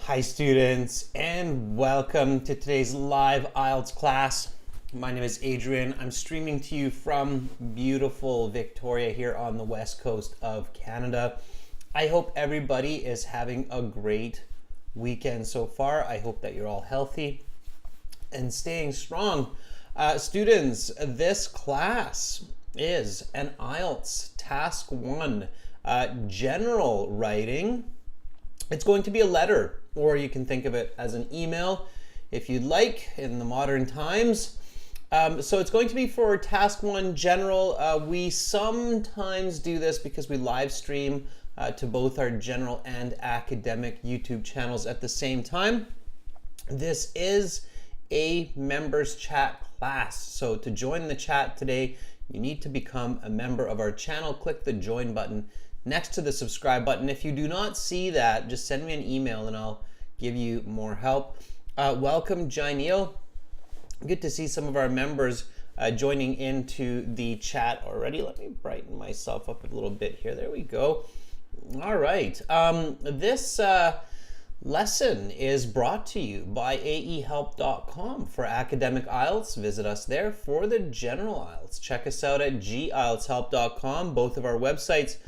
Hi students, and welcome to today's live Ielts class. My name is Adrian. I'm streaming to you from beautiful Victoria here on the west coast of Canada. I hope everybody is having a great weekend so far. I hope that you're all healthy and staying strong. Students, this class is an Ielts Task 1 general writing. It's going to be a letter, or you can think of it as an email if you'd like in the modern times. So it's going to be for Task 1 General. We sometimes do this because we live stream to both our general and academic YouTube channels at the same time. This is a members chat class. So to join the chat today, you need to become a member of our channel. Click the join button next to the subscribe button. If you do not see that, just send me an email and I'll give you more help. Welcome, Janeel. Good to see some of our members joining into the chat already. Let me brighten myself up a little bit here. There we go. All right. This lesson is brought to you by aehelp.com. For academic Ielts, visit us there. For the general Ielts, check us out at gieltshelp.com. Both of our websites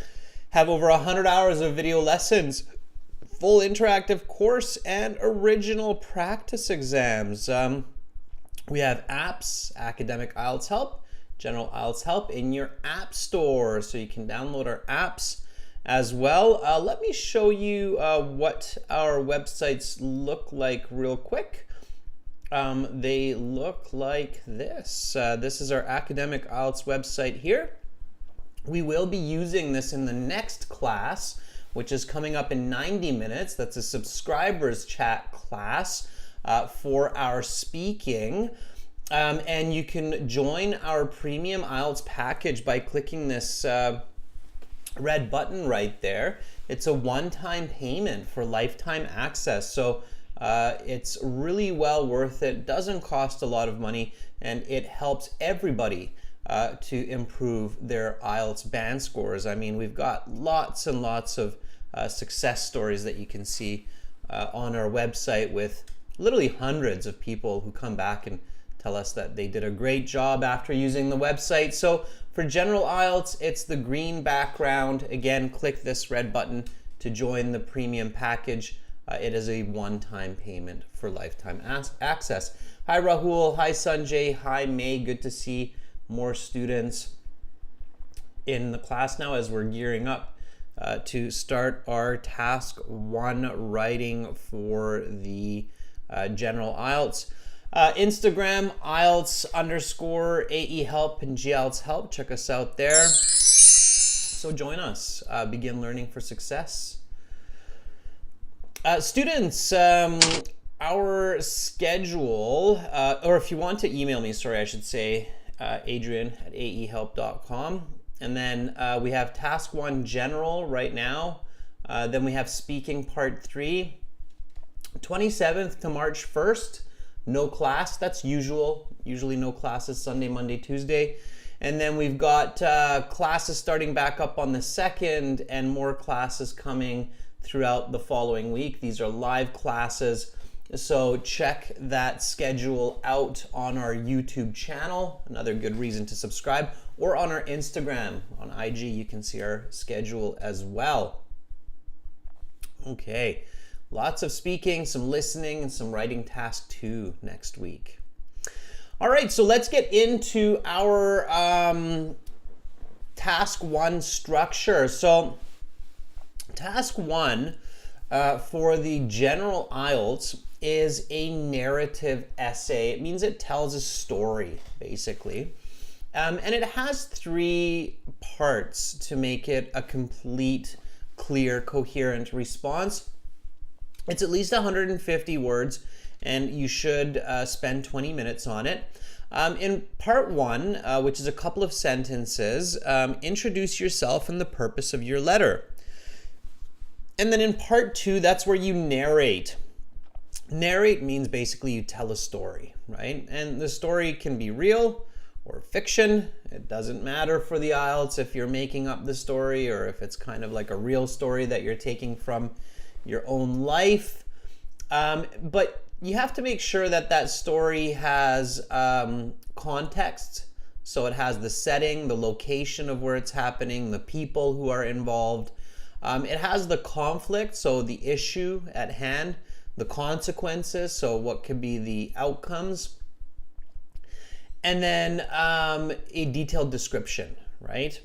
have over 100 hours of video lessons, full interactive course, and original practice exams. We have apps, Academic Ielts Help, General Ielts Help in your app store, so you can download our apps as well. Let me show you what our websites look like real quick. They look like this. This is our Academic Ielts website here. We will be using this in the next class, which is coming up in 90 minutes. That's a subscribers chat class for our speaking. And you can join our premium Ielts package by clicking this red button right there. It's a one-time payment for lifetime access. So it's really well worth it. Doesn't cost a lot of money, and it helps everybody to improve their Ielts band scores. I mean, we've got lots and lots of success stories that you can see on our website with literally hundreds of people who come back and tell us that they did a great job after using the website. So for General Ielts, it's the green background. Again, click this red button to join the premium package. It is a one-time payment for lifetime access. Hi Rahul, hi Sanjay, hi May. Good to see more students in the class now as we're gearing up to start our Task 1 writing for the General Ielts. Instagram, IELTS_AEHelp and GIELTS Help. Check us out there. So join us. Begin learning for success. Students, our schedule, or if you want to email me, sorry, I should say, Adrian@aehelp.com. And then we have Task 1 General right now. Then we have Speaking Part 3. 27th to March 1st, no class. That's usually no classes, Sunday, Monday, Tuesday. And then we've got classes starting back up on the 2nd and more classes coming throughout the following week. These are live classes. So check that schedule out on our YouTube channel, another good reason to subscribe, or on our Instagram. On IG, you can see our schedule as well. Okay, lots of speaking, some listening, and some writing task 2 next week. All right, so let's get into our Task 1 structure. So Task 1 for the General Ielts is a narrative essay. It means it tells a story, basically. And it has 3 parts to make it a complete, clear, coherent response. It's at least 150 words, and you should spend 20 minutes on it. In part 1, which is a couple of sentences, introduce yourself and the purpose of your letter. And then in part 2, that's where you narrate. Narrate means basically you tell a story, right? And the story can be real or fiction. It doesn't matter for the Ielts if you're making up the story or if it's kind of like a real story that you're taking from your own life. But you have to make sure that that story has context. So it has the setting, the location of where it's happening, the people who are involved. It has the conflict, so the issue at hand, the consequences, so what could be the outcomes, and then a detailed description, right?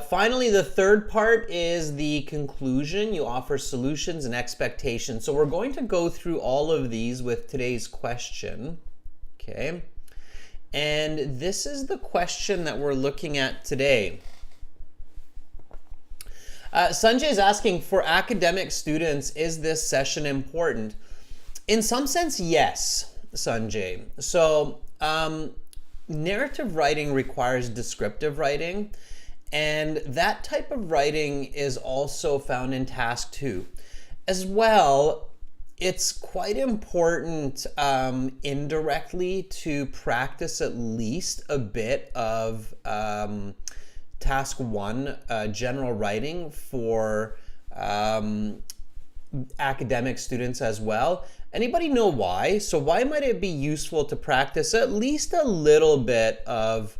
Finally, the third part is the conclusion. You offer solutions and expectations. So we're going to go through all of these with today's question, okay? And this is the question that we're looking at today. Sanjay is asking, for academic students, is this session important? In some sense, yes, Sanjay. So narrative writing requires descriptive writing, and that type of writing is also found in task 2. As well, it's quite important indirectly to practice at least a bit of task 1, general writing, for academic students as well. Anybody know why? So why might it be useful to practice at least a little bit of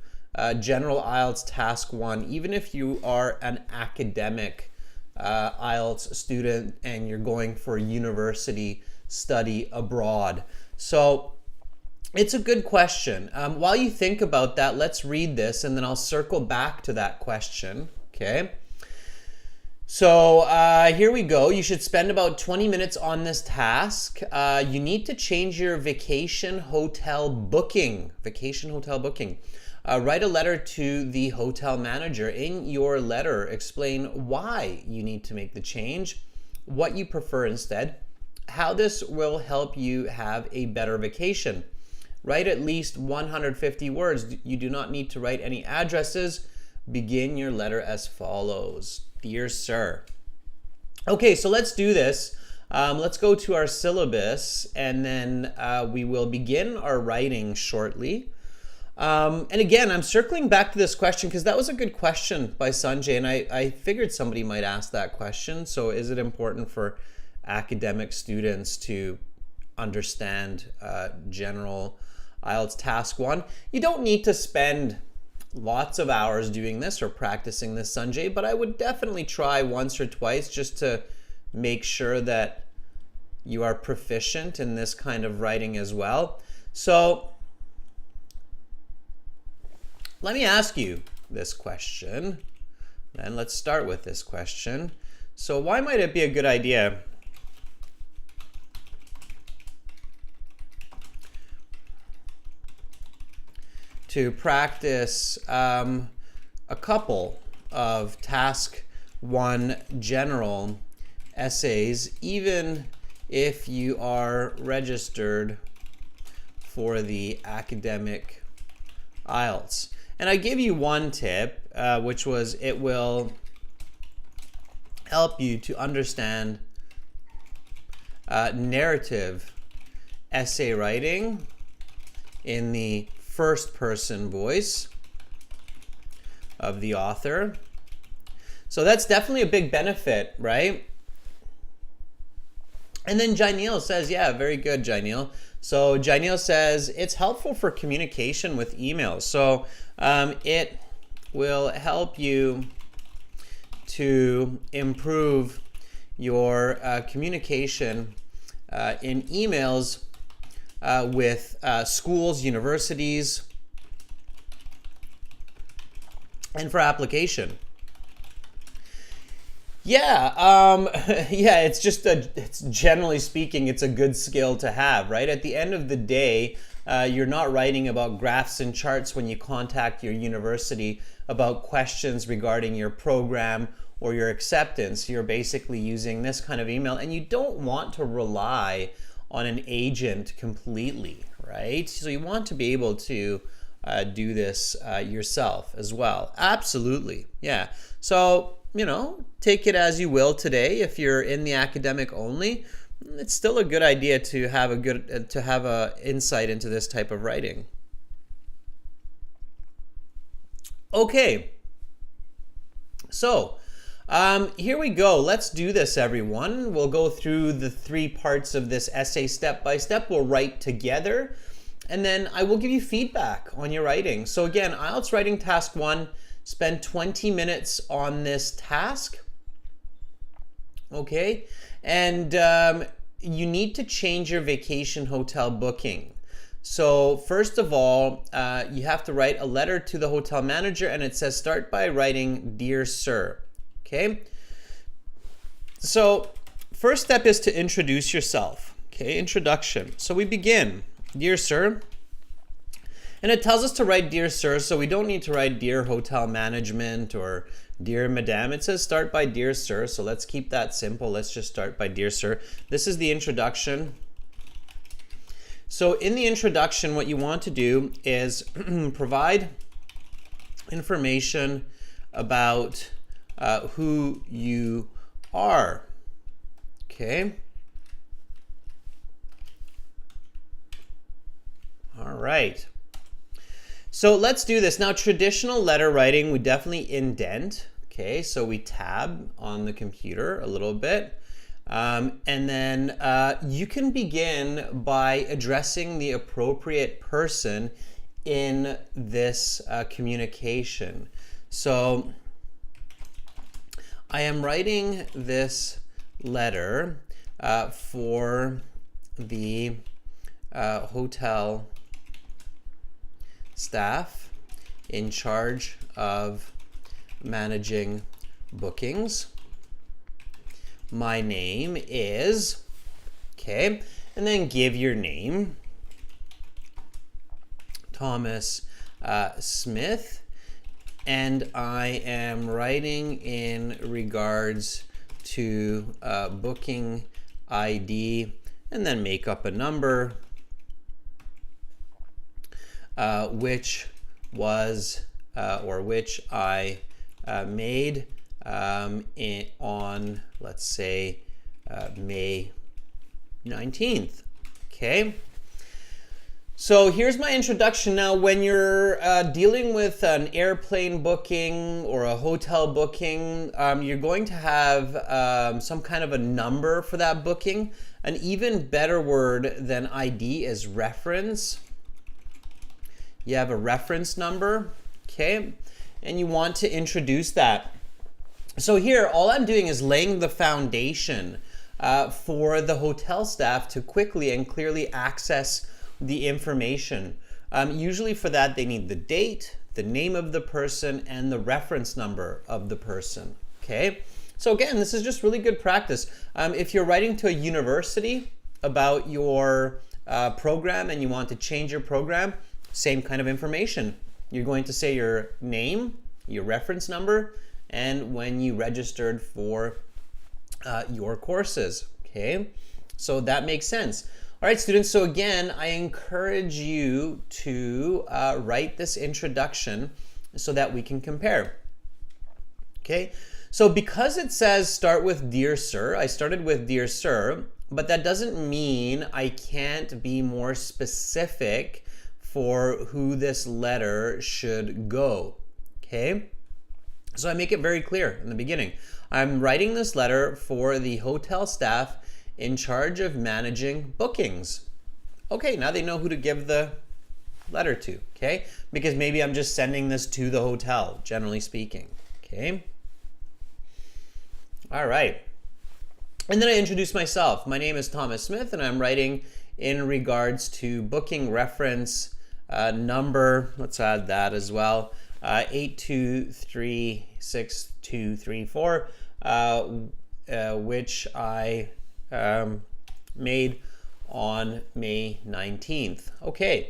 general IELTS task 1, even if you are an academic IELTS student and you're going for university study abroad? So it's a good question. While you think about that, let's read this and then I'll circle back to that question, okay? So here we go. You should spend about 20 minutes on this task. You need to change your vacation hotel booking. Write a letter to the hotel manager. In your letter, explain why you need to make the change, what you prefer instead, how this will help you have a better vacation. Write at least 150 words. You do not need to write any addresses. Begin your letter as follows. Dear Sir. Okay, so let's do this. Let's go to our syllabus, and then we will begin our writing shortly. And again, I'm circling back to this question because that was a good question by Sanjay, and I figured somebody might ask that question. So is it important for academic students to understand general IELTS task 1? You don't need to spend lots of hours doing this or practicing this, Sanjay, but I would definitely try once or twice just to make sure that you are proficient in this kind of writing as well. So let me ask you this question, and let's start with this question. So why might it be a good idea to practice a couple of task 1 general essays, even if you are registered for the academic IELTS? And I give you one tip, which was it will help you to understand narrative essay writing in the first person voice of the author. So that's definitely a big benefit, right? And then Jainil says, yeah, very good, Jainil. So Jainil says it's helpful for communication with emails. So it will help you to improve your communication in emails with schools, universities, and for application. Yeah, yeah, it's generally speaking, it's a good skill to have, right? At the end of the day, you're not writing about graphs and charts when you contact your university about questions regarding your program or your acceptance. You're basically using this kind of email, and you don't want to rely on an agent completely, right? So you want to be able to do this yourself as well. Absolutely, yeah. So, you know, take it as you will today. If you're in the academic only, it's still a good idea to have a insight into this type of writing. Okay, so Here we go. Let's do this, everyone. We'll go through the 3 parts of this essay step by step. We'll write together, and then I will give you feedback on your writing. So again, IELTS writing task 1, spend 20 minutes on this task. Okay, and you need to change your vacation hotel booking. So first of all, you have to write a letter to the hotel manager, and it says start by writing, "Dear Sir." Okay, so first step is to introduce yourself. Okay, introduction. So we begin, "Dear Sir," and it tells us to write "Dear Sir," so we don't need to write "Dear Hotel Management" or "Dear Madame." It says start by "Dear Sir," so let's keep that simple. Let's just start by "Dear Sir." This is the introduction. So in the introduction, what you want to do is provide information about who you are. Okay. All right. So let's do this. Now, traditional letter writing, we definitely indent. Okay, so we tab on the computer a little bit. And then you can begin by addressing the appropriate person in this communication. So I am writing this letter for the hotel staff in charge of managing bookings. My name is, okay, and then give your name, Thomas Smith, and I am writing in regards to booking ID, and then make up a number, which was which I made on, let's say, May 19th. Okay. So here's my introduction. Now, when you're dealing with an airplane booking or a hotel booking, you're going to have some kind of a number for that booking. An even better word than ID is reference. You have a reference number, okay? And you want to introduce that. So here, all I'm doing is laying the foundation for the hotel staff to quickly and clearly access the information. Usually for that, they need the date, the name of the person, and the reference number of the person, okay? So again, this is just really good practice. If you're writing to a university about your program and you want to change your program, same kind of information. You're going to say your name, your reference number, and when you registered for your courses, okay? So that makes sense. All right, students, so again, I encourage you to write this introduction so that we can compare, okay? So because it says start with "Dear Sir," I started with "Dear Sir," but that doesn't mean I can't be more specific for who this letter should go, okay? So I make it very clear in the beginning. I'm writing this letter for the hotel staff in charge of managing bookings. Okay, now they know who to give the letter to, okay? Because maybe I'm just sending this to the hotel, generally speaking, okay? All right. And then I introduce myself. My name is Thomas Smith, and I'm writing in regards to booking reference number, let's add that as well, 8236234, which I made on May 19th. Okay.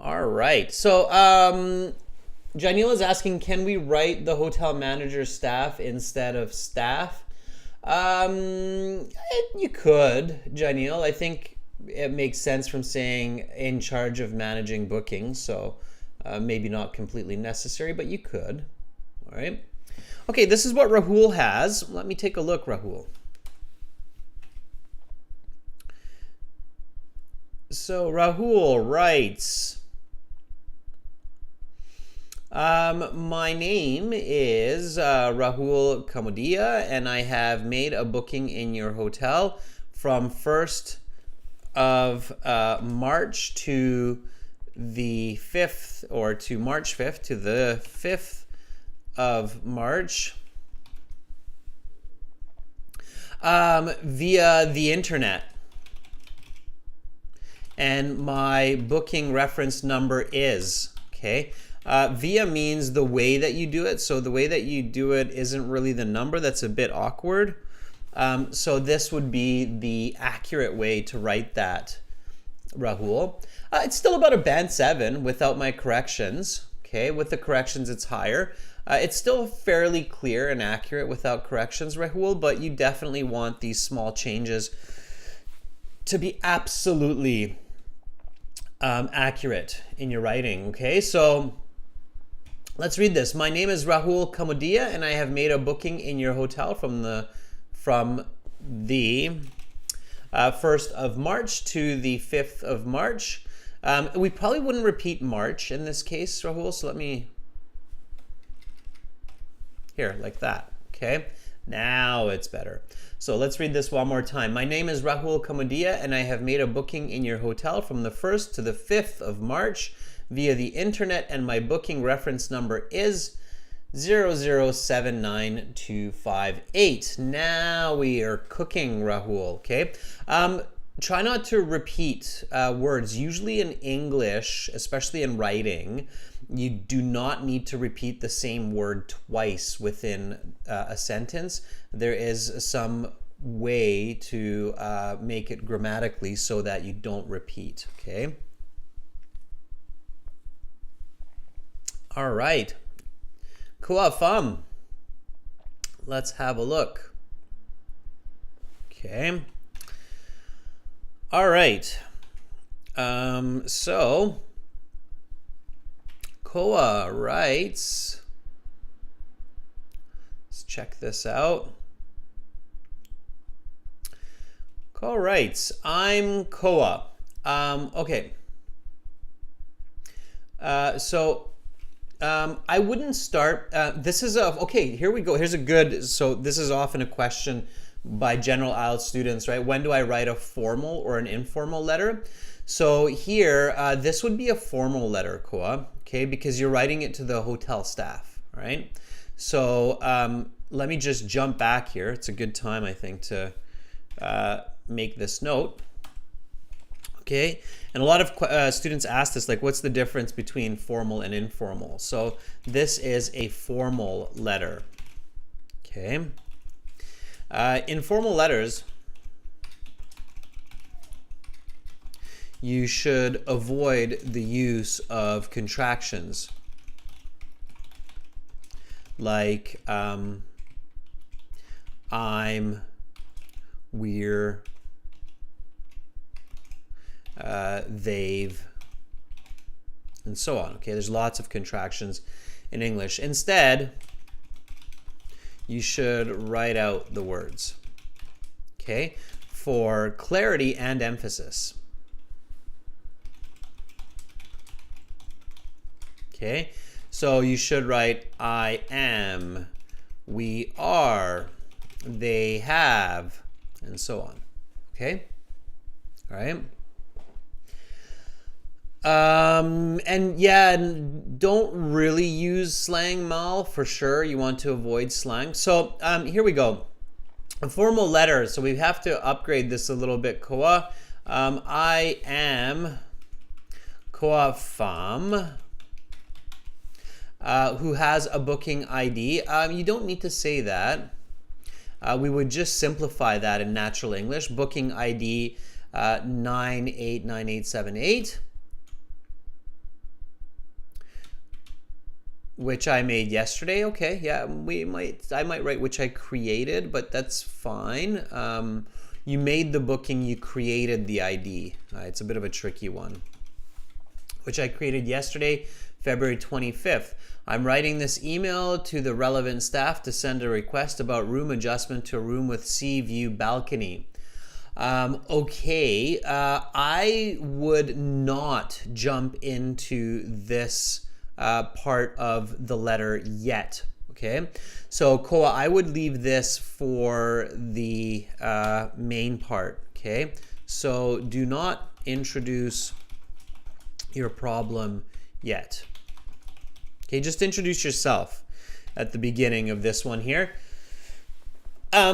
All right. So Janil is asking, can we write the hotel manager staff instead of staff? You could, Janil. I think it makes sense from saying in charge of managing bookings, so maybe not completely necessary, but you could. All right. Okay, this is what Rahul has. Let me take a look, Rahul. So Rahul writes, My name is Rahul Kamodia, and I have made a booking in your hotel from 1st of March to the 5th, or to March 5th to the 5th of March via the internet. And my booking reference number is, okay, via means the way that you do it. So the way that you do it isn't really the number. That's a bit awkward. So this would be the accurate way to write that, Rahul. It's still about a band 7 without my corrections. Okay, with the corrections it's higher. It's still fairly clear and accurate without corrections, Rahul, but you definitely want these small changes to be absolutely accurate in your writing. Okay, so let's read this. My name is Rahul Kamodia, and I have made a booking in your hotel from the 1st of March to the 5th of March. We probably wouldn't repeat March in this case, Rahul, so let me, here, like that, okay? Now it's better. So let's read this one more time. My name is Rahul Kamodia, and I have made a booking in your hotel from the 1st to the 5th of March via the internet, and my booking reference number is 0079258. Now we are cooking, Rahul, okay? Try not to repeat words. Usually in English, especially in writing, you do not need to repeat the same word twice within a sentence. There is some way to make it grammatically so that you don't repeat, okay? All right. Cool, fun. Let's have a look. Okay. All right. So Koa writes, let's check this out. Koa writes, I'm Koa. Okay. I wouldn't start, this is okay, here we go. Here's a good, so this is often a question by general IELTS students, right? When do I write a formal or an informal letter? So here, this would be a formal letter, Koa, okay? Because you're writing it to the hotel staff, right? So let me just jump back here. It's a good time, I think, to make this note. Okay, and a lot of students ask this, like, what's the difference between formal and informal? So this is a formal letter, okay? Informal letters, you should avoid the use of contractions, like I'm, we're, they've, and so on. Okay, there's lots of contractions in English. Instead, you should write out the words, okay, for clarity and emphasis. Okay, so you should write I am, we are, they have, and so on. Okay, all right. And yeah, don't really use slang, Mal, for sure. You want to avoid slang. So here we go. A formal letter. So we have to upgrade this a little bit, Koa. I am Koa Pham, who has a booking ID. You don't need to say that. We would just simplify that in natural English. Booking ID 989878. Which I made yesterday. Okay, yeah, I might write which I created, but that's fine. You made the booking, you created the ID. It's a bit of a tricky one. Which I created yesterday, February 25th. I'm writing this email to the relevant staff to send a request about room adjustment to a room with sea view balcony. Okay, I would not jump into this part of the letter yet. Okay, so Koa, I would leave this for the main part. Okay, so do not introduce your problem yet. Okay, just introduce yourself at the beginning of this one here.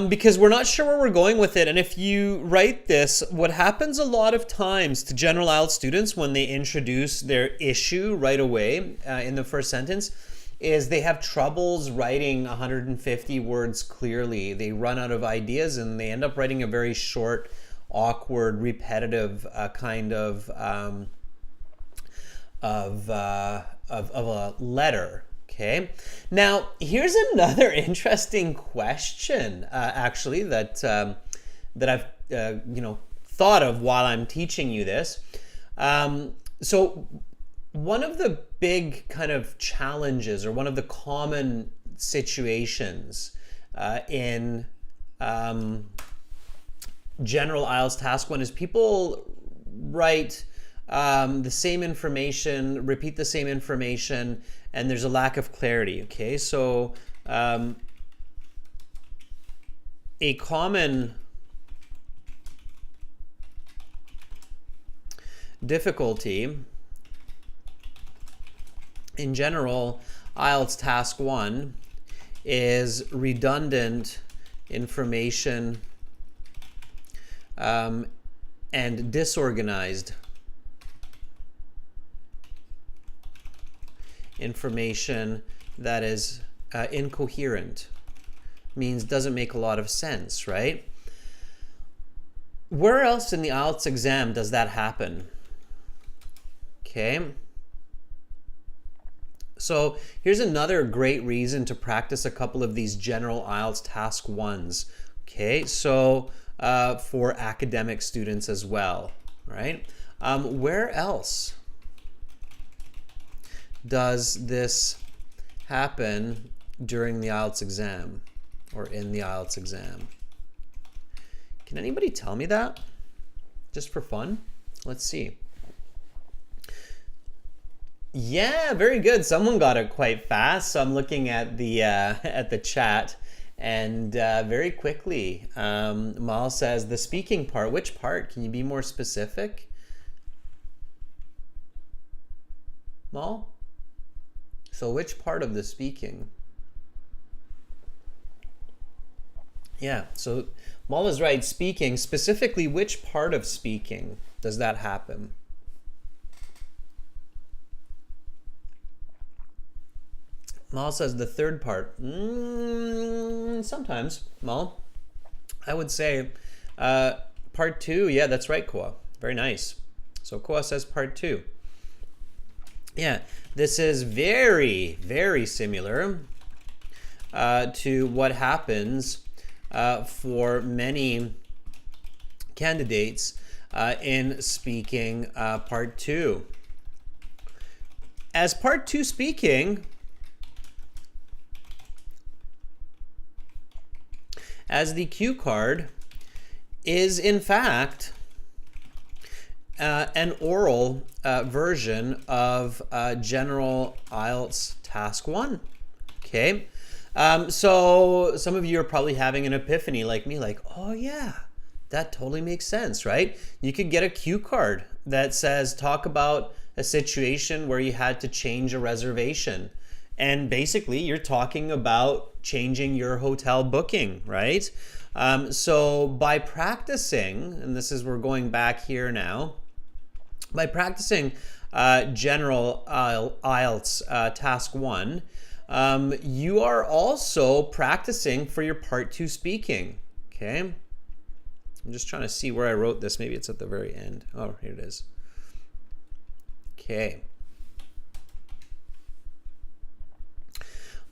Because we're not sure where we're going with it. And if you write this, what happens a lot of times to general IELTS students when they introduce their issue right away in the first sentence is they have troubles writing 150 words clearly. They run out of ideas and they end up writing a very short, awkward, repetitive kind of a letter. Okay. Now, here's another interesting question, actually, that I've thought of while I'm teaching you this. So, one of the big kind of challenges, or one of the common situations in general IELTS Task 1 is people write the same information, repeat the same information, and there's a lack of clarity. Okay, so a common difficulty in general IELTS Task 1 is redundant information and disorganized information that is incoherent, means doesn't make a lot of sense, right? Where else in the IELTS exam does that happen? Okay. So here's another great reason to practice a couple of these general IELTS Task 1s. Okay, so for academic students as well, right? Where else does this happen during the IELTS exam or in the IELTS exam? Can anybody tell me that? Just for fun? Let's see. Yeah, very good. Someone got it quite fast. So I'm looking at the chat, and very quickly, Mal says the speaking part. Which part? Can you be more specific? Mal? So which part of the speaking? Yeah, so Mal is right. Speaking, specifically, which part of speaking does that happen? Mal says the third part. Sometimes, Mal. I would say part 2. Yeah, that's right, Koa. Very nice. So Koa says part 2. Yeah, this is very, very similar to what happens for many candidates in speaking part 2. As part 2 speaking, as the cue card is in fact an oral version of general IELTS Task 1. Okay, so some of you are probably having an epiphany like me, like, oh yeah, that totally makes sense, right? You could get a cue card that says, talk about a situation where you had to change a reservation. And basically, you're talking about changing your hotel booking, right? So by practicing, and this is, we're going back here now, by practicing general IELTS Task 1, you are also practicing for your part 2 speaking, okay? I'm just trying to see where I wrote this. Maybe it's at the very end. Oh, here it is. Okay.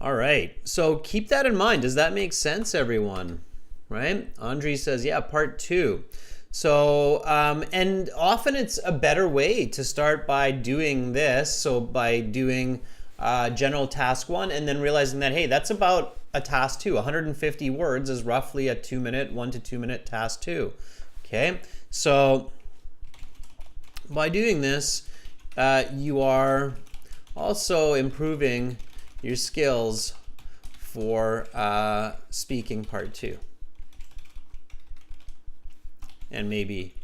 All right, so keep that in mind. Does that make sense, everyone? Right? Andre says, yeah, part 2. So, and often it's a better way to start by doing this. So by doing general Task 1 and then realizing that, hey, that's about a Task 2. 150 words is roughly a 2-minute, 1 to 2 minute Task 2. Okay, so by doing this, you are also improving your skills for speaking part 2. And maybe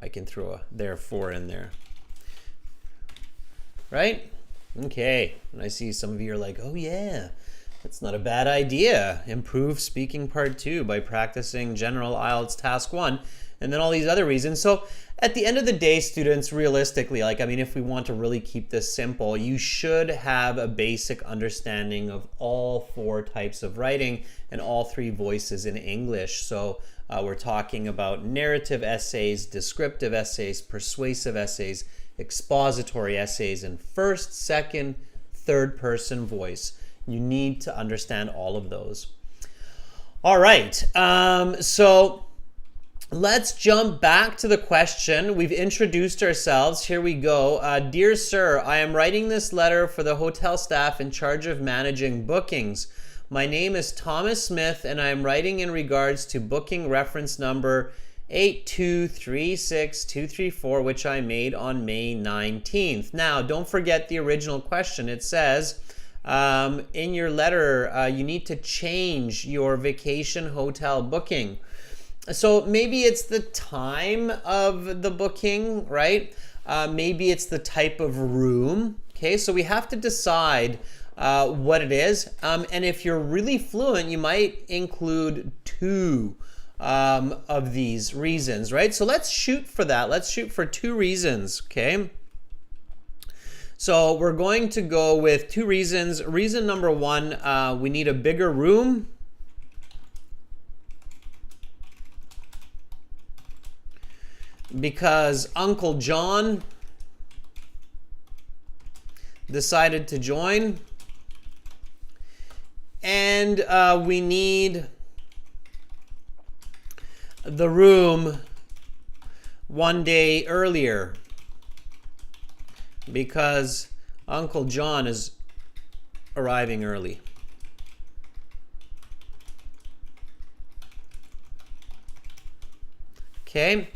I can throw a therefore in there. Right? Okay. And I see some of you are like, oh yeah, that's not a bad idea. Improve speaking part 2 by practicing general IELTS task 1 and then all these other reasons. So at the end of the day, students, realistically, if we want to really keep this simple, you should have a basic understanding of all 4 types of writing and all 3 voices in English. So we're talking about narrative essays, descriptive essays, persuasive essays, expository essays, and first, second, third person voice. You need to understand all of those. All right, so let's jump back to the question. We've introduced ourselves. Here we go. Dear sir, I am writing this letter for the hotel staff in charge of managing bookings. My name is Thomas Smith, and I am writing in regards to booking reference number 8236234, which I made on May 19th. Now, don't forget the original question. It says, in your letter, you need to change your vacation hotel booking. So maybe it's the time of the booking, right? Maybe it's the type of room. Okay, so we have to decide what it is. And if you're really fluent, you might include 2 of these reasons, right? So let's shoot for that. Let's shoot for 2 reasons, okay? So we're going to go with 2 reasons. Reason number 1, we need a bigger room. Because Uncle John decided to join. And we need the room 1 day earlier because Uncle John is arriving early. Okay.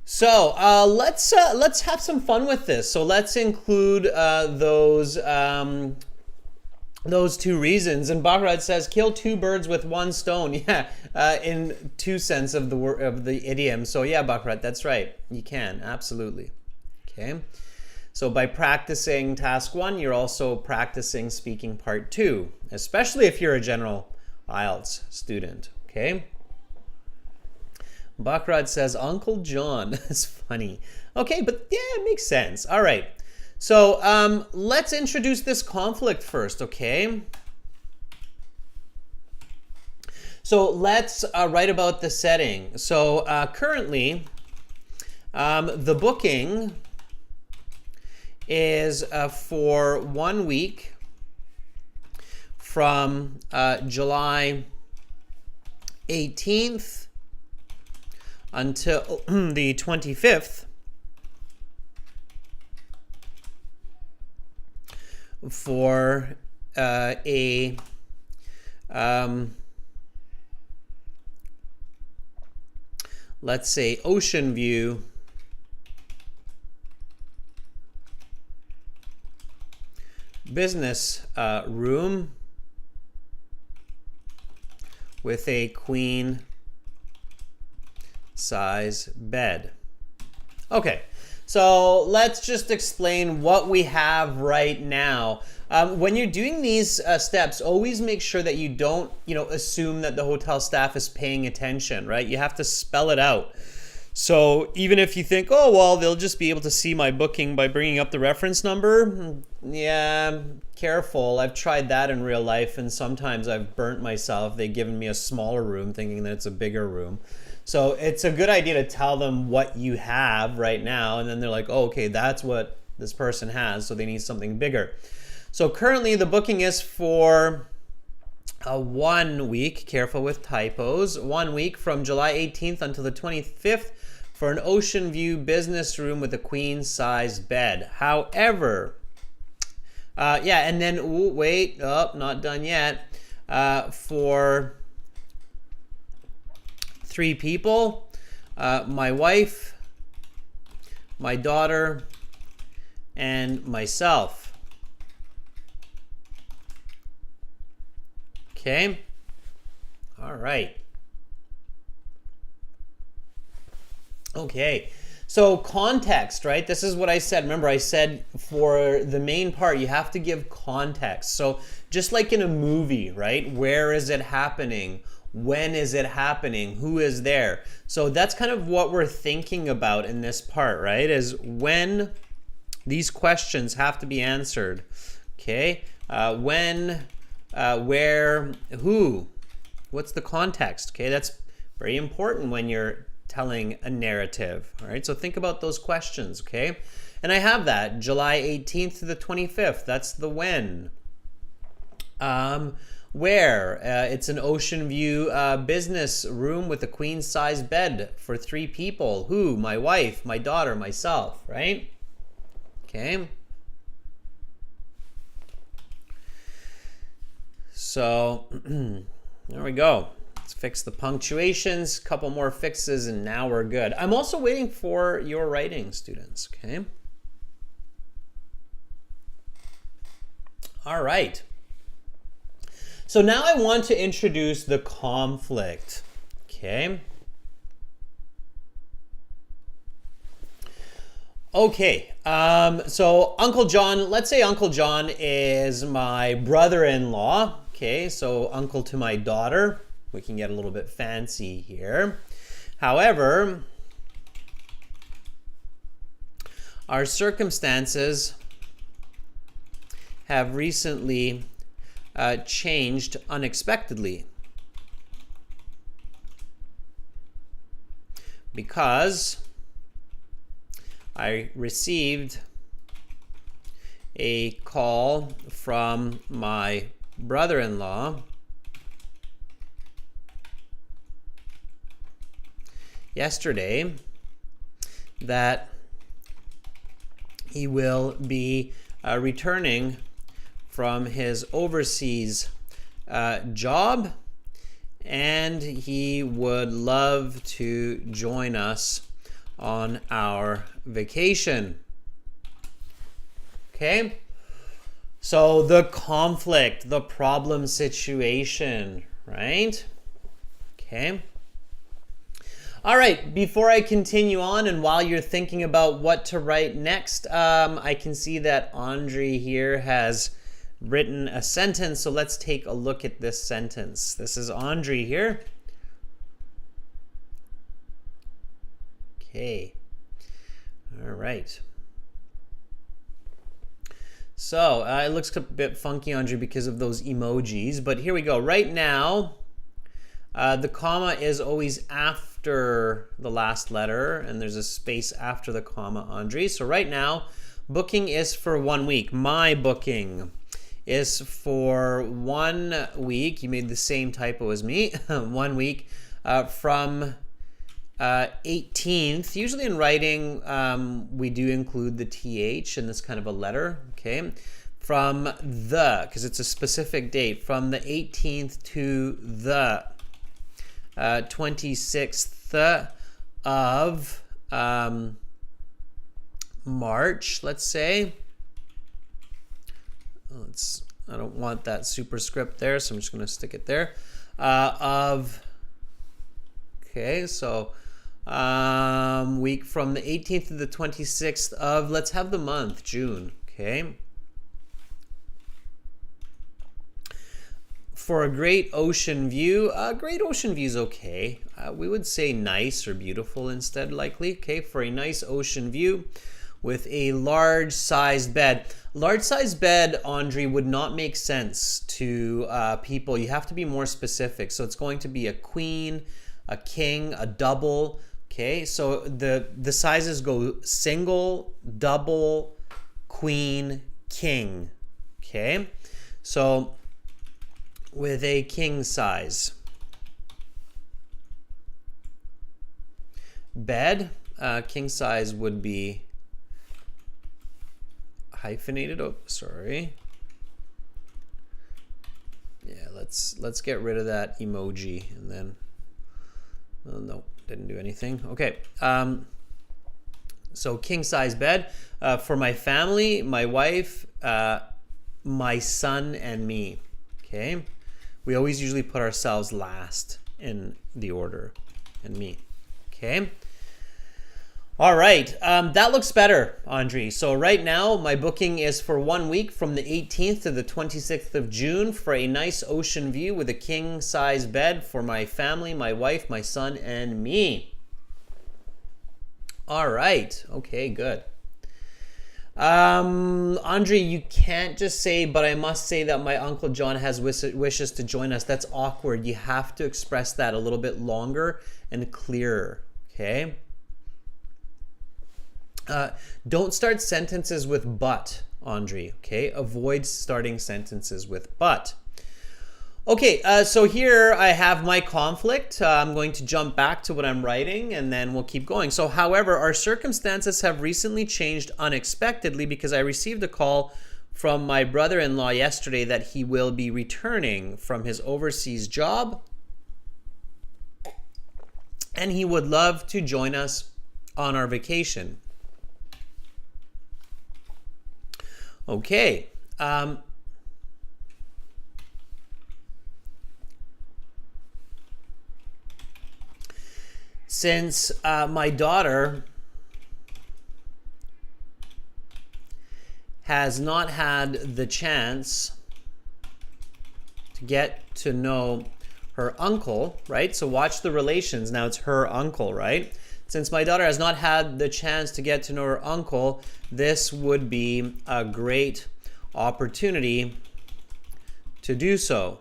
So let's have some fun with this. So let's include those 2 reasons. And Baccarat says, kill 2 birds with 1 stone. Yeah, in 2 sense of the idiom. So yeah, Baccarat, that's right. You can, absolutely. Okay. So by practicing task 1, you're also practicing speaking part 2, especially if you're a general IELTS student. Okay. Baccarat says, Uncle John. That's funny. Okay, but yeah, it makes sense. All right. So let's introduce this conflict first, okay? So let's write about the setting. So currently, the booking is for 1 week from July 18th until the 25th for let's say ocean view business room with a queen size bed. Okay, so let's just explain what we have right now. When you're doing these steps, always make sure that you don't, assume that the hotel staff is paying attention, right? You have to spell it out. So even if you think, oh, well, they'll just be able to see my booking by bringing up the reference number, yeah, careful. I've tried that in real life, and sometimes I've burnt myself. They've given me a smaller room thinking that it's a bigger room. So it's a good idea to tell them what you have right now, and then they're like, oh, okay, that's what this person has, so they need something bigger. So currently the booking is for 1 week, careful with typos, 1 week from July 18th until the 25th for an ocean view business room with a queen size bed. However, and then, not done yet, for 3 people, my wife, my daughter, and myself. Okay. All right. Okay. So context, right? This is what I said. Remember, I said for the main part, you have to give context. So just like in a movie, right? Where is it happening? When is it happening? Who is there? So that's kind of what we're thinking about in this part, right? Is when these questions have to be answered. Okay? When, where, who? What's the context? Okay, that's very important when you're telling a narrative. All right, so think about those questions, okay? And I have that, July 18th to the 25th. That's the when. Where? It's an ocean view business room with a queen-size bed for 3 people. Who? My wife, my daughter, myself, right? Okay. So, there we go. Let's fix the punctuations, couple more fixes, and now we're good. I'm also waiting for your writing, students, okay? All right. So now I want to introduce the conflict, okay? Okay, so Uncle John, let's say Uncle John is my brother-in-law, okay? So uncle to my daughter. We can get a little bit fancy here. However, our circumstances have recently changed unexpectedly because I received a call from my brother-in-law yesterday that he will be returning from his overseas job, and he would love to join us on our vacation. Okay? So the conflict, the problem situation, right? Okay. All right, before I continue on and while you're thinking about what to write next, I can see that Andre here has written a sentence, so let's take a look at this sentence. This is Andre here. Okay. All right. So it looks a bit funky, Andre, because of those emojis, but here we go. Right now, the comma is always after the last letter, and there's a space after the comma, Andre. So right now, booking is for 1 week. My booking is for 1 week. You made the same typo as me. 1 week from 18th. Usually in writing, we do include the TH in this kind of a letter, okay? From the, because it's a specific date, from the 18th to the 26th of March, let's say. I don't want that superscript there, so I'm just going to stick it there. Okay, so week from the 18th to the 26th of, let's have the month, June, okay? For a great ocean view, great ocean view is okay. We would say nice or beautiful instead, likely. Okay, for a nice ocean view with a large-sized bed. Large-sized bed, Andre, would not make sense to people. You have to be more specific. So it's going to be a queen, a king, a double. Okay, so the sizes go single, double, queen, king. Okay, so with a king size bed, king size would be hyphenated. Oh, sorry. Yeah, let's get rid of that emoji, and then oh, no, didn't do anything. Okay, so king size bed for my family, my wife, my son, and me. Okay, We always usually put ourselves last in the order, and me. Okay. All right. That looks better, Andre. So right now, my booking is for 1 week from the 18th to the 26th of June for a nice ocean view with a king-size bed for my family, my wife, my son, and me. All right. Okay, good. Andre, you can't just say, but I must say that my Uncle John has wishes to join us. That's awkward. You have to express that a little bit longer and clearer. Okay? Don't start sentences with but, Andre. Okay? Avoid starting sentences with but. Okay, so here I have my conflict. I'm going to jump back to what I'm writing and then we'll keep going. So, however, our circumstances have recently changed unexpectedly because I received a call from my brother-in-law yesterday that he will be returning from his overseas job and he would love to join us on our vacation. Okay. Since my daughter has not had the chance to get to know her uncle, right? So watch the relations. Now it's her uncle, right? Since my daughter has not had the chance to get to know her uncle, this would be a great opportunity to do so.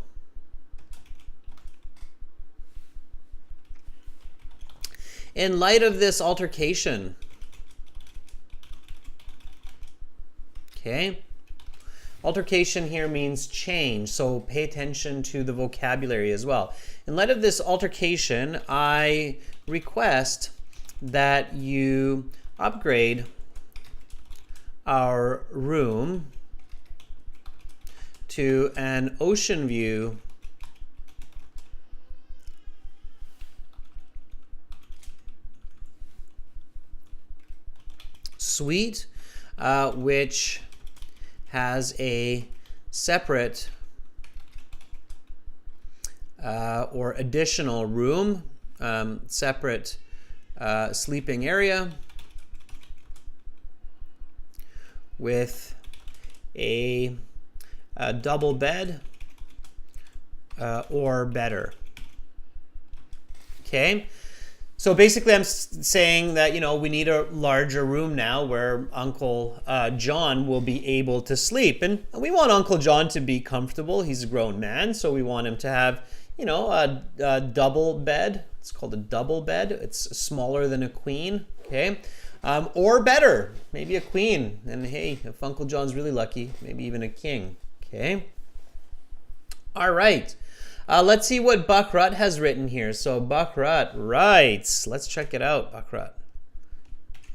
In light of this altercation, okay, altercation here means change, so pay attention to the vocabulary as well. In light of this altercation, I request that you upgrade our room to an ocean view suite, which has a separate or additional room, separate sleeping area with a double bed or better. Okay. So basically I'm saying that, you know, we need a larger room now where Uncle John will be able to sleep. And we want Uncle John to be comfortable. He's a grown man, so we want him to have, you know, a double bed. It's called a double bed. It's smaller than a queen, okay? Or better, maybe a queen. And hey, if Uncle John's really lucky, maybe even a king, okay? All right. Let's see what Buckrut has written here. So Buckrut writes, let's check it out, Buckrut.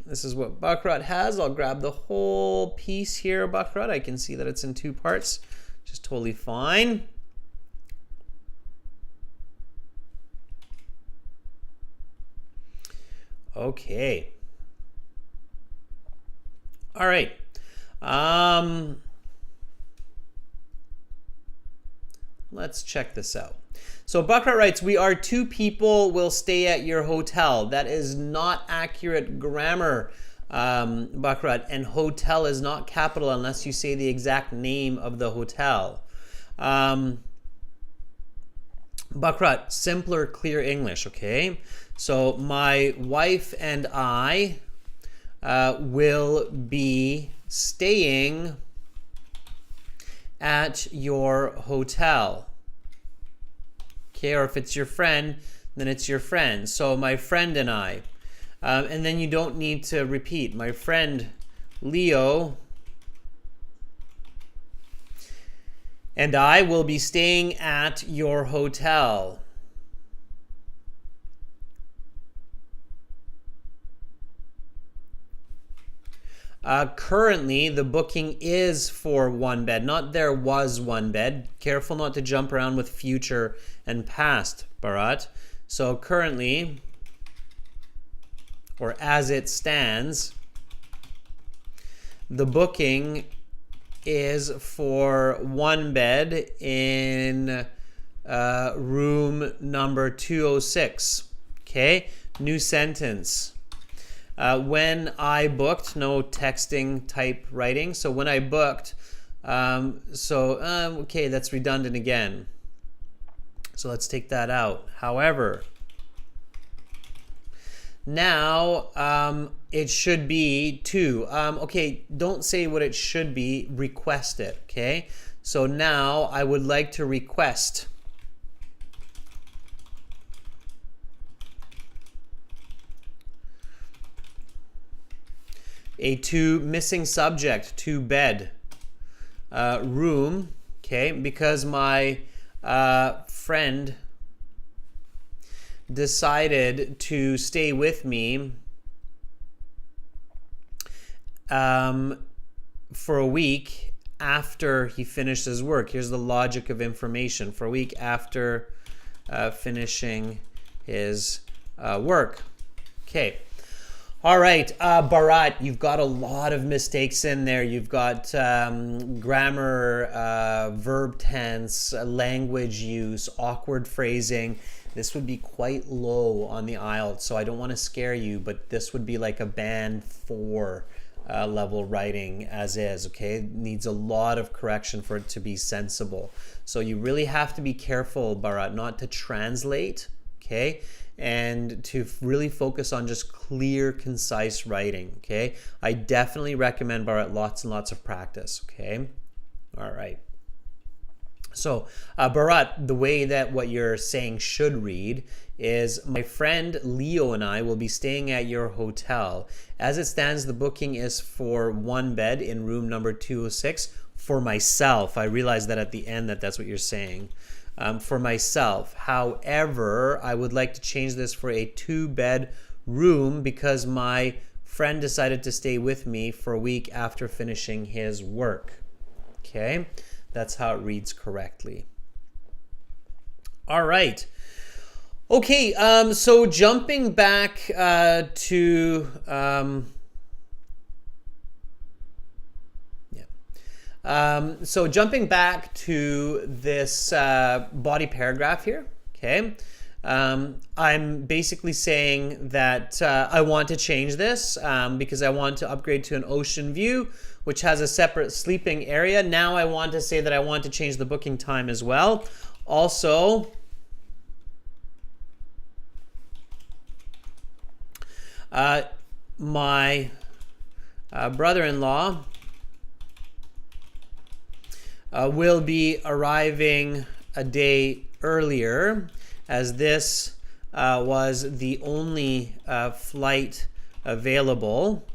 This is what Buckrut has. I'll grab the whole piece here, Buckrut. I can see that it's in 2 parts, which is totally fine. Okay. All right. Let's check this out. So Buckrut writes, we are 2 people will stay at your hotel. That is not accurate grammar, Buckrut. And hotel is not capital unless you say the exact name of the hotel. Buckrut, simpler, clear English, okay? So my wife and I will be staying at your hotel. Okay, or if it's your friend, then it's your friend. So my friend and I. And then you don't need to repeat. My friend Leo and I will be staying at your hotel. Currently, the booking is for 1 bed, not there was 1 bed. Careful not to jump around with future and past, Bharat. So currently, or as it stands, the booking is for 1 bed in room number 206. Okay, new sentence. When I booked, no texting type writing. So when I booked, okay, that's redundant again. So let's take that out. However, now it should be to. Okay, don't say what it should be, request it, okay? So now I would like to request a to missing subject, to bed, room, okay, because my friend decided to stay with me for a week after he finished his work. Here's the logic of information. For a week after finishing his work. Okay. All right, Bharat, you've got a lot of mistakes in there. You've got grammar, verb tense, language use, awkward phrasing. This would be quite low on the IELTS, so I don't want to scare you, but this would be like a band 4 level writing as is, okay? It needs a lot of correction for it to be sensible. So you really have to be careful, Bharat, not to translate, okay? And to really focus on just clear, concise writing, okay? I definitely recommend, Bharat, lots and lots of practice, okay? All right. So, Bharat, the way that what you're saying should read is, my friend Leo and I will be staying at your hotel. As it stands, the booking is for 1 bed in room number 206 for myself. I realize that at the end that's what you're saying. For myself. However, I would like to change this for a 2-bed room because my friend decided to stay with me for a week after finishing his work. Okay, that's how it reads correctly. All right. Okay, so jumping back to so jumping back to this body paragraph here, okay, I'm basically saying that I want to change this because I want to upgrade to an ocean view, which has a separate sleeping area. Now I want to say that I want to change the booking time as well. Also, my brother-in-law will be arriving a day earlier, as this was the only flight available.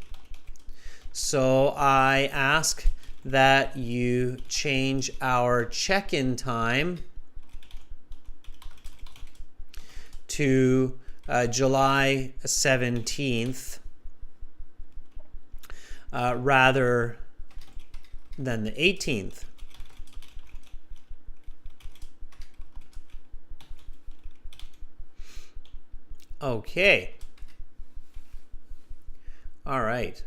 So I ask that you change our check-in time to July 17th rather than the 18th. Okay. All right.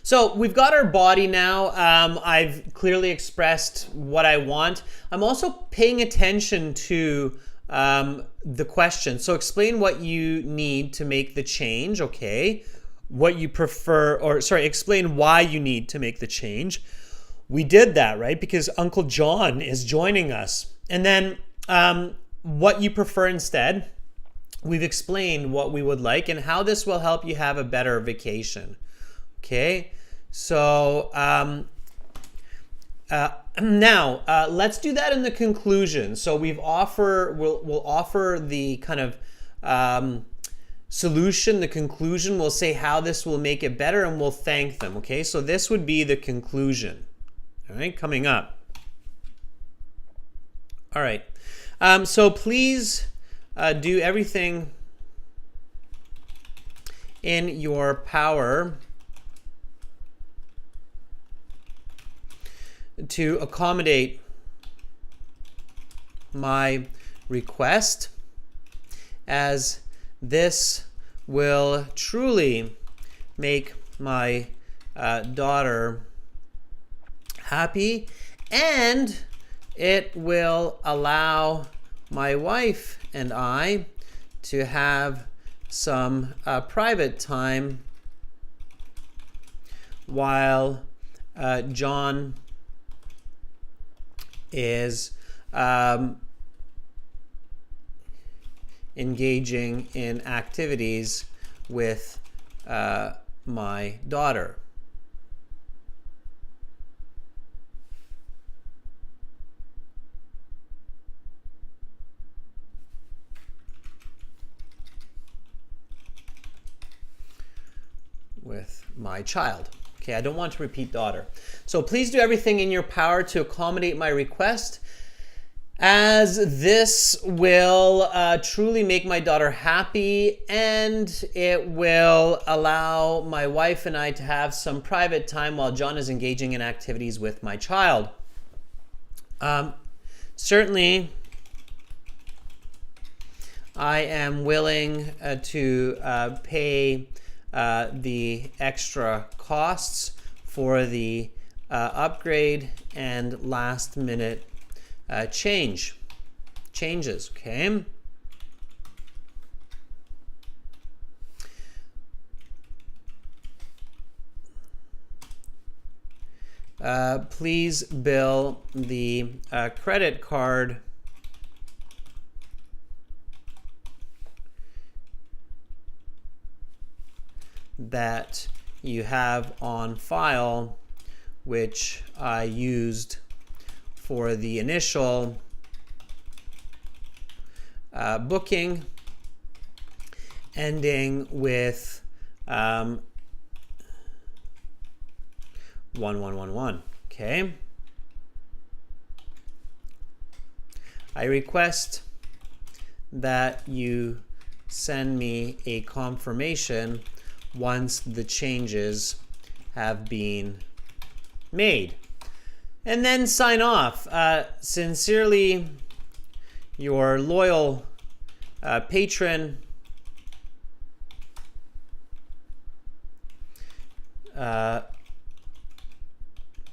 So we've got our body now. I've clearly expressed what I want. I'm also paying attention to the question. So explain what you need to make the change, okay? What you prefer, or sorry, explain why you need to make the change. We did that, right? Because Uncle John is joining us. And then what you prefer instead. We've explained what we would like and how this will help you have a better vacation. Okay, so now let's do that in the conclusion. So we'll offer the kind of solution, the conclusion. We'll say how this will make it better, and we'll thank them. Okay, so this would be the conclusion. All right, coming up. All right. So please do everything in your power to accommodate my request, as this will truly make my daughter happy, and it will allow my wife and I to have some private time while John is engaging in activities with my daughter. With my child. Okay, I don't want to repeat daughter. So please do everything in your power to accommodate my request, as this will truly make my daughter happy, and it will allow my wife and I to have some private time while John is engaging in activities with my child. Certainly, I am willing to pay the extra costs for the upgrade and last minute changes, okay? Please bill the credit card that you have on file, which I used for the initial booking, ending with 1111. Okay. I request that you send me a confirmation once the changes have been made. And then sign off. Sincerely, your loyal patron,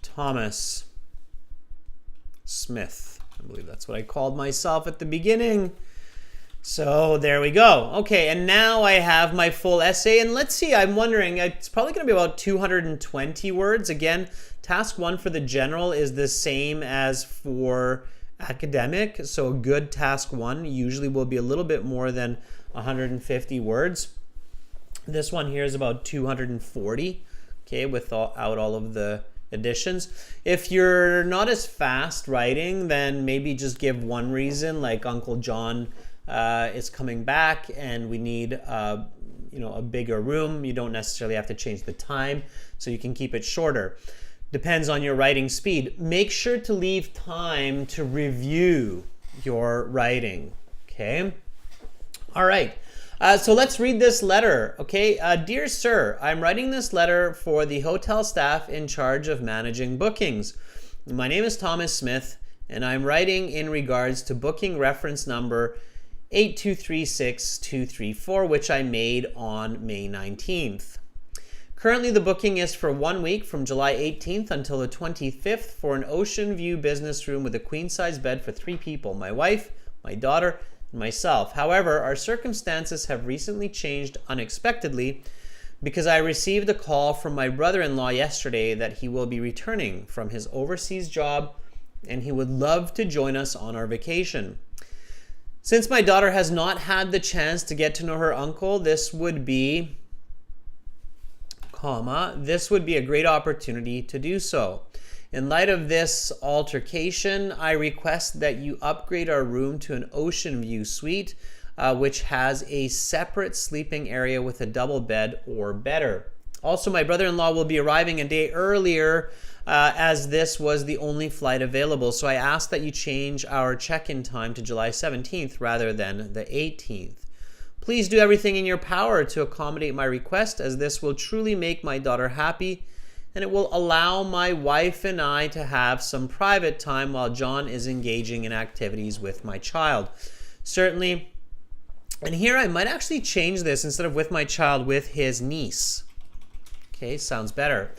Thomas Smith. I believe that's what I called myself at the beginning. So there we go. Okay, and now I have my full essay, and let's see, I'm wondering, it's probably going to be about 220 words. Again, task 1 for the general is the same as for academic, so a good task 1 usually will be a little bit more than 150 words. This one here is about 240, okay, without all of the additions. If you're not as fast writing, then maybe just give one reason, like Uncle John is coming back and we need a bigger room. You don't necessarily have to change the time, so you can keep it shorter. Depends on your writing speed. Make sure to leave time to review your writing. Okay. All right. So let's read this letter. Okay. Dear sir, I'm writing this letter for the hotel staff in charge of managing bookings. My name is Thomas Smith, and I'm writing in regards to booking reference number 8236234, which I made on May 19th. Currently, the booking is for 1 week from July 18th until the 25th for an ocean view business room with a queen-size bed for 3 people, my wife, my daughter, and myself. However, our circumstances have recently changed unexpectedly because I received a call from my brother-in-law yesterday that he will be returning from his overseas job and he would love to join us on our vacation. Since my daughter has not had the chance to get to know her uncle, this would be a great opportunity to do so. In light of this altercation, I request that you upgrade our room to an ocean view suite, which has a separate sleeping area with a double bed or better. Also, my brother-in-law will be arriving a day earlier as this was the only flight available. So I ask that you change our check-in time to July 17th rather than the 18th. Please do everything in your power to accommodate my request, as this will truly make my daughter happy, and it will allow my wife and I to have some private time while John is engaging in activities with my child. Certainly, and here I might actually change this instead of with my child, with his niece. Okay, sounds better.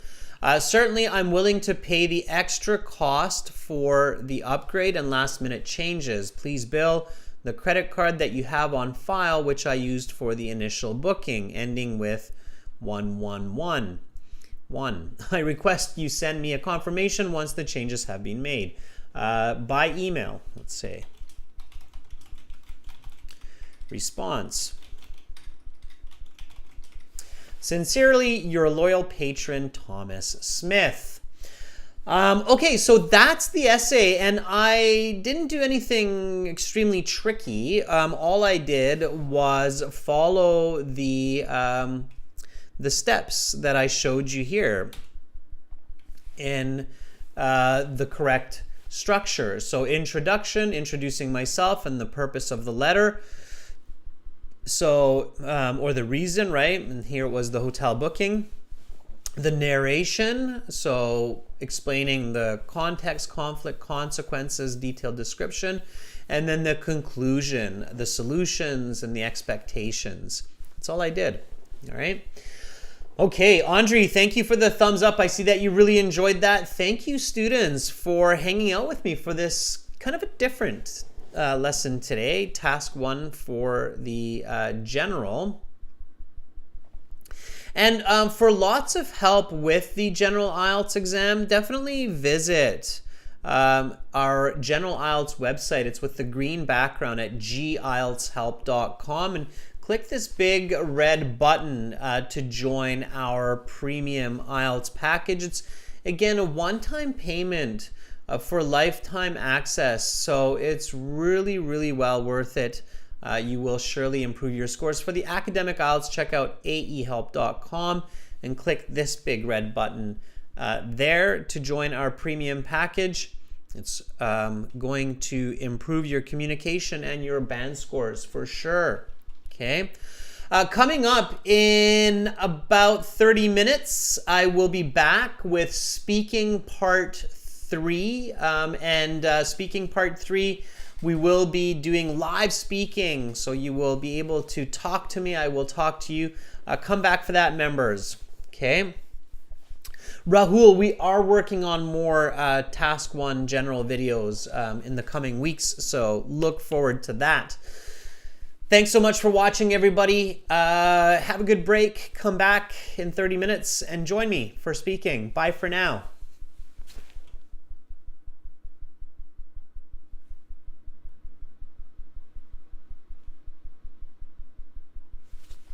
Certainly, I'm willing to pay the extra cost for the upgrade and last minute changes. Please bill the credit card that you have on file, which I used for the initial booking, ending with 111. I request you send me a confirmation once the changes have been made. By email, let's say. Response. Sincerely, your loyal patron, Thomas Smith. Okay, so that's the essay, and I didn't do anything extremely tricky. All I did was follow the steps that I showed you here in the correct structure. So introduction, introducing myself and the purpose of the letter. So, or the reason, right? And here it was the hotel booking. The narration, so explaining the context, conflict, consequences, detailed description. And then the conclusion, the solutions and the expectations. That's all I did, all right? Okay, Andre, thank you for the thumbs up. I see that you really enjoyed that. Thank you, students, for hanging out with me for this kind of a different lesson today, task 1 for the general. And for lots of help with the general IELTS exam, definitely visit our general IELTS website. It's with the green background at gieltshelp.com, and click this big red button to join our premium IELTS package. It's, again, a one-time payment for lifetime access, so it's really, really well worth it. You will surely improve your scores. For the academic IELTS, check out aehelp.com and click this big red button there to join our premium package. It's going to improve your communication and your band scores for sure. Okay. Coming up in about 30 minutes, I will be back with speaking part 3. Speaking part 3, we will be doing live speaking. So you will be able to talk to me. I will talk to you. Come back for that, members. Okay. Rahul, we are working on more Task 1 general videos in the coming weeks. So look forward to that. Thanks so much for watching, everybody. Have a good break. Come back in 30 minutes and join me for speaking. Bye for now.